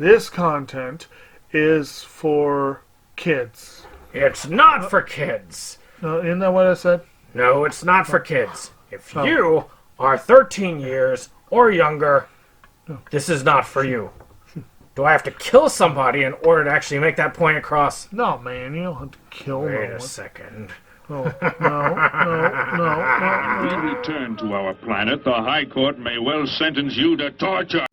This content is for kids. It's not for kids. Isn't that what I said? No, it's not for kids. If you are 13 years or younger, this is not for you. Do I have to kill somebody in order to actually make that point across? No, man, you don't have to kill Wait no one. a second. Oh, no. When we return to our planet, the High Court may well sentence you to torture.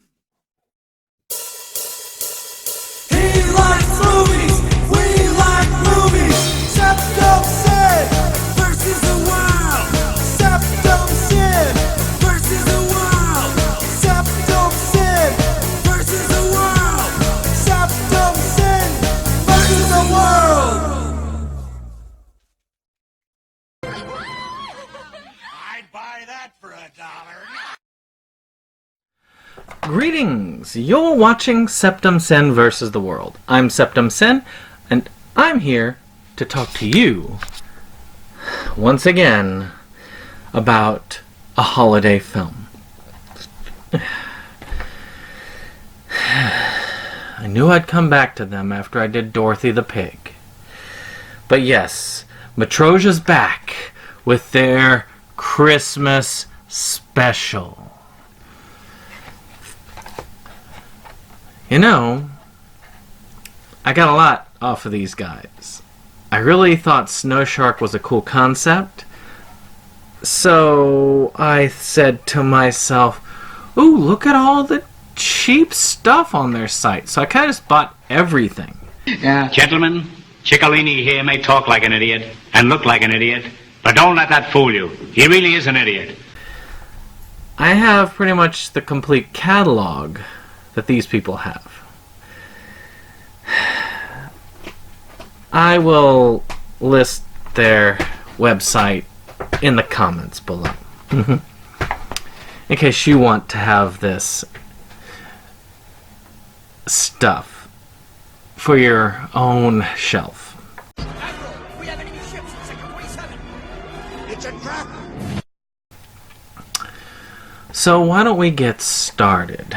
He likes movies, we like movies. Septum Sin versus the world. Septum Sin versus the world. Septum Sin versus the world. Septum Sin versus the world. I'd buy that for $1. Greetings! You're watching Septum Sen vs. the World. I'm Septum Sen, and I'm here to talk to you, once again, about a holiday film. I knew I'd come back to them after I did Dorothy the Pig. But yes, Metroshia's back with their Christmas special. You know, I got a lot off of these guys. I really thought Snow Shark was a cool concept. So I said to myself, ooh, look at all the cheap stuff on their site. So I kind of just bought everything. Gentlemen, Ciccolini here may talk like an idiot and look like an idiot, but don't let that fool you. He really is an idiot. I have pretty much the complete catalog that these people have. I will list their website in the comments below. In case you want to have this stuff for your own shelf. Admiral, we have enemy ships in Sector 47. It's a trap. So why don't we get started?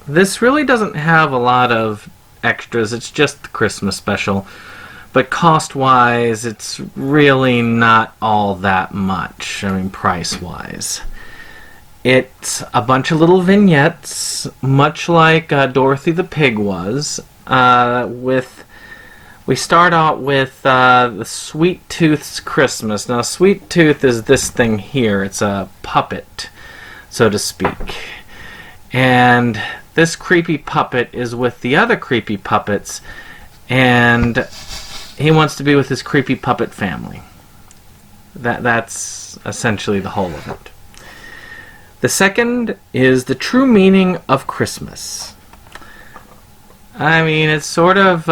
This really doesn't have a lot of extras. It's just the Christmas special. But cost-wise, it's really not all that much. I mean, price-wise. It's a bunch of little vignettes, much like Dorothy the Pig was. We start out with the Sweet Tooth's Christmas. Now, Sweet Tooth is this thing here. It's a puppet, so to speak. And this creepy puppet is with the other creepy puppets, and he wants to be with his creepy puppet family. That's essentially the whole of it. The second is the true meaning of Christmas. I mean, it's sort of,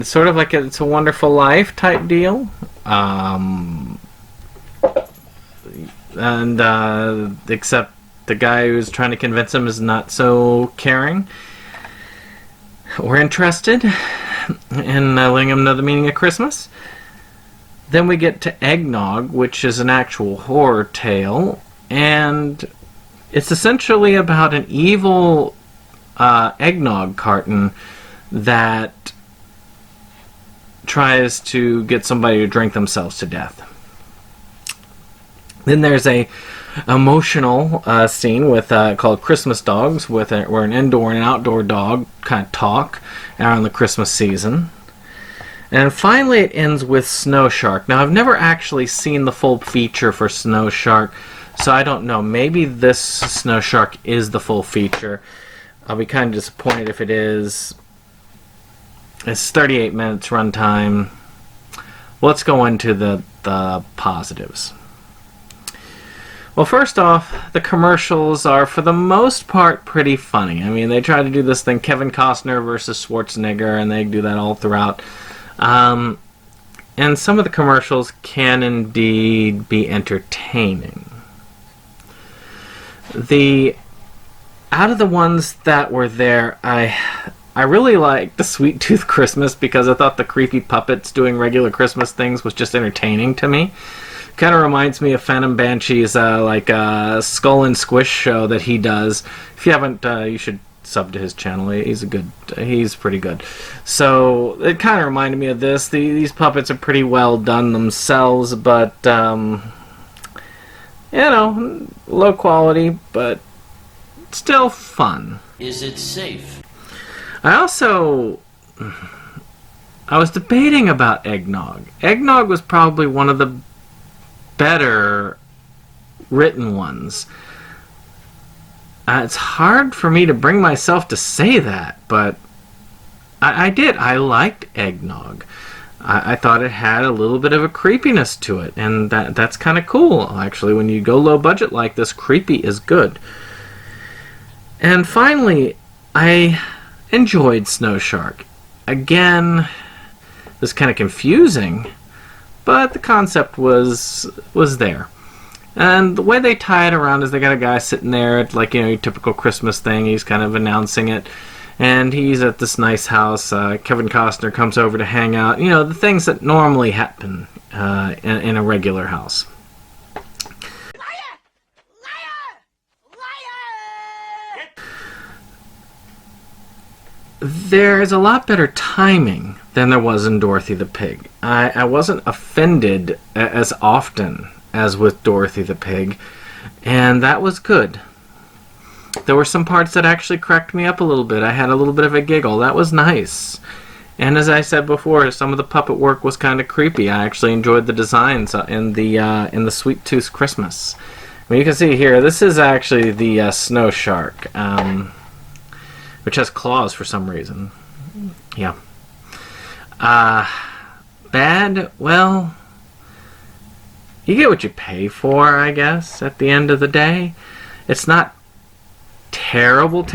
sort of like It's a Wonderful Life type deal. Except the guy who's trying to convince him is not so caring or interested in letting him know the meaning of Christmas. Then we get to Eggnog, which is an actual horror tale, and it's essentially about an evil eggnog carton that tries to get somebody to drink themselves to death. Then there's a emotional scene with called Christmas Dogs, where an indoor and an outdoor dog kind of talk around the Christmas season. And finally it ends with Snow Shark. Now, I've never actually seen the full feature for Snow Shark, so I don't know. Maybe this Snow Shark is the full feature. I'll be kind of disappointed if it is. It's 38 minutes runtime. Let's go into the positives. Well, first off, the commercials are, for the most part, pretty funny. I mean, they try to do this thing, Kevin Costner versus Schwarzenegger, and they do that all throughout. And some of the commercials can indeed be entertaining. Out of the ones that were there, I really liked the Sweet Tooth Christmas because I thought the creepy puppets doing regular Christmas things was just entertaining to me. Kind of reminds me of Phantom Banshee's Skull and Squish show that he does. If you haven't, you should sub to his channel. He's pretty good. So it kind of reminded me of this. These puppets are pretty well done themselves, but low quality, but still fun. Is it safe? I was debating about Eggnog. Eggnog was probably one of the better written ones. It's hard for me to bring myself to say that, but I did. I liked Eggnog. I thought it had a little bit of a creepiness to it, and that's kind of cool, actually. When you go low budget like this, creepy is good. And finally, I enjoyed Snow Shark. Again, it was kind of confusing, but the concept was there. And the way they tie it around is they got a guy sitting there at, your typical Christmas thing. He's kind of announcing it. And he's at this nice house. Kevin Costner comes over to hang out. The things that normally happen in a regular house. Liar! Liar! Liar! There is a lot better timing than there was in Dorothy the Pig. I wasn't offended as often as with Dorothy the Pig, and that was good. There were some parts that actually cracked me up a little bit. I had a little bit of a giggle. That was nice. And as I said before, some of the puppet work was kind of creepy. I actually enjoyed the designs in the Sweet Tooth Christmas. You can see here, this is actually the Snow Shark, which has claws for some reason. Yeah. Bad? Well, you get what you pay for, I guess, at the end of the day. It's not terrible.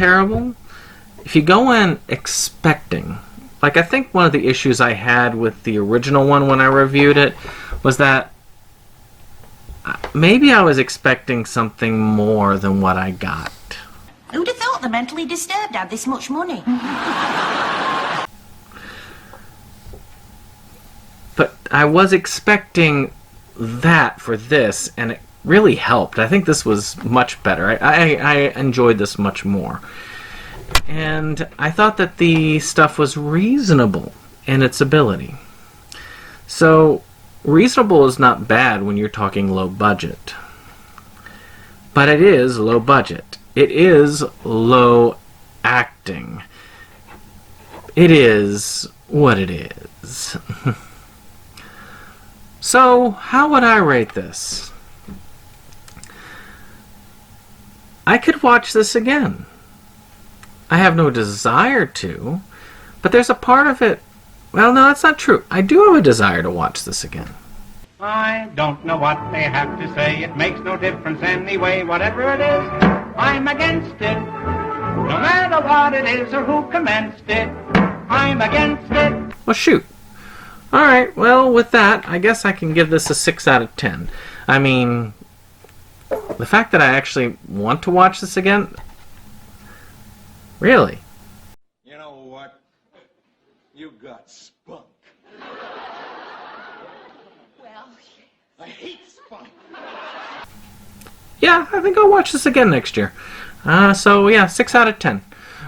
If you go in expecting, I think one of the issues I had with the original one when I reviewed it was that maybe I was expecting something more than what I got. Who'd have thought the mentally disturbed had this much money? But I was expecting that for this, and it really helped. I think this was much better. I enjoyed this much more. And I thought that the stuff was reasonable in its ability. So, reasonable is not bad when you're talking low budget. But it is low budget. It is low acting. It is what it is. So, how would I rate this? I could watch this again. I have no desire to, but there's a part of it... Well, no, that's not true. I do have a desire to watch this again. I don't know what they have to say. It makes no difference anyway. Whatever it is, I'm against it. No matter what it is or who commenced it, I'm against it. Well, shoot. Alright, well, with that, I guess I can give this a 6 out of 10. I mean, the fact that I actually want to watch this again... Really? You know what? You got spunk. Well, I hate spunk. Yeah, I think I'll watch this again next year. So, yeah, 6 out of 10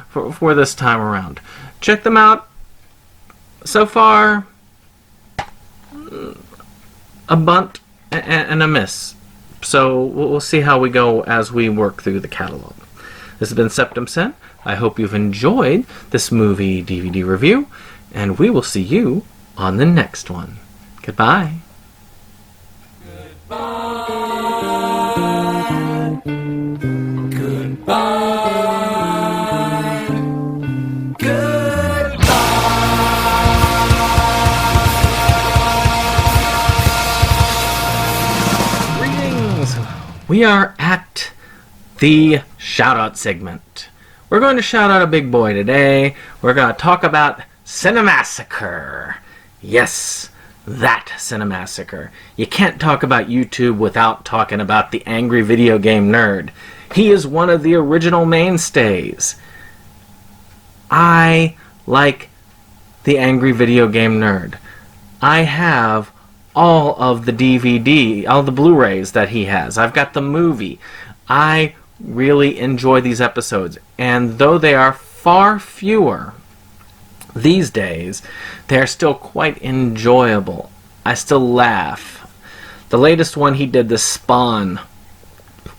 for this time around. Check them out. So far... a bunt and a miss. So we'll see how we go as we work through the catalog. This has been Septum Sen. I hope you've enjoyed this movie DVD review, and we will see you on the next one. Goodbye. We are at the shout-out segment. We're going to shout out a big boy today. We're going to talk about Cinemassacre. Yes, that Cinemassacre. You can't talk about YouTube without talking about the angry video game nerd. He is one of the original mainstays. I like the angry video game nerd. I have all of the DVD, all the Blu-rays that he has. I've got the movie. I really enjoy these episodes, and though they are far fewer these days, they're still quite enjoyable. I still laugh. The latest one he did, the Spawn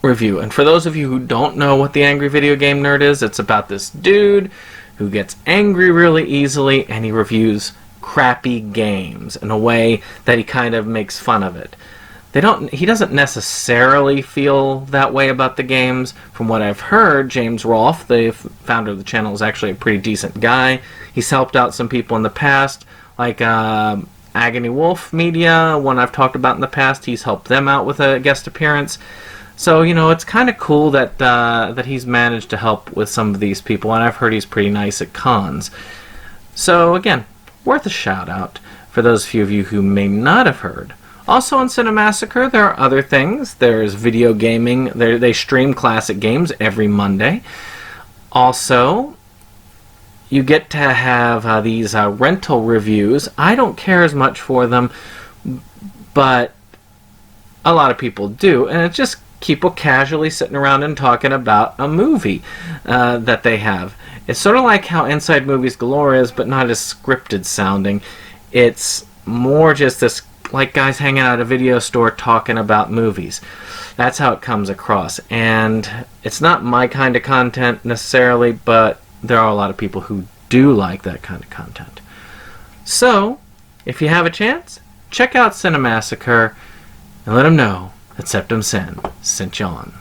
review, and for those of you who don't know what the Angry Video Game Nerd is, it's about this dude who gets angry really easily, and he reviews crappy games in a way that he kind of makes fun of it. He doesn't necessarily feel that way about the games. From what I've heard, James Rolfe, the founder of the channel, is actually a pretty decent guy. He's helped out some people in the past, like Agony Wolf Media, one I've talked about in the past. He's helped them out with a guest appearance. So, it's kind of cool that that he's managed to help with some of these people, and I've heard he's pretty nice at cons. So, again, worth a shout-out for those few of you who may not have heard. Also on Cinemassacre, there are other things. There's video gaming. They stream classic games every Monday. Also, you get to have these rental reviews. I don't care as much for them, but a lot of people do. And it's just people casually sitting around and talking about a movie that they have. It's sort of like how Inside Movies Galore is, but not as scripted sounding. It's more just this, like guys hanging out at a video store talking about movies. That's how it comes across. And it's not my kind of content necessarily, but there are a lot of people who do like that kind of content. So, if you have a chance, check out Cinemassacre and let them know that Septum Sin sent you on.